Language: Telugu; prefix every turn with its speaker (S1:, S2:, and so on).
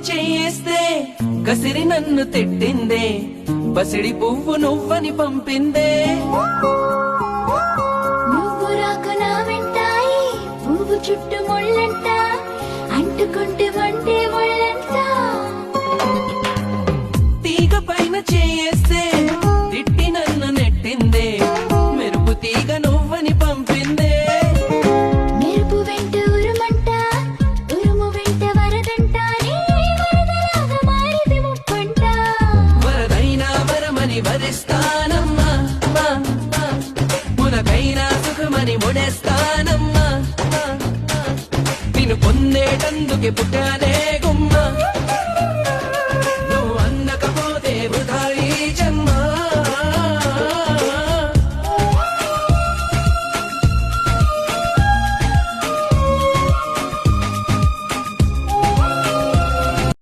S1: చేయేస్తే కసిరి నన్ను తిట్టిందే పసిడి పువ్వు నువ్వని పంపిందే
S2: నువ్వు రాకు నా వెంటాయి పువ్వు చుట్టూ ముళ్ళంట అంటుకుంటే వంటే ముళ్ళంట
S1: తీగ పైన చేయేస్తే తిట్టి నన్ను నెట్టిందే మెరుపు తీగ నువ్వని పంపిందే
S2: మెరుపు వెంట ఉరుమంట ఉరుము వెంట వరదంట వరదలాగా మారిది ముప్పంట
S1: వరదైనా వరమని వరిస్తానమ్మా మునకైనా సుఖమని ముడేస్తానమ్మా నిన్ను పొందేటందుకే పుట్టానే గుమ్మ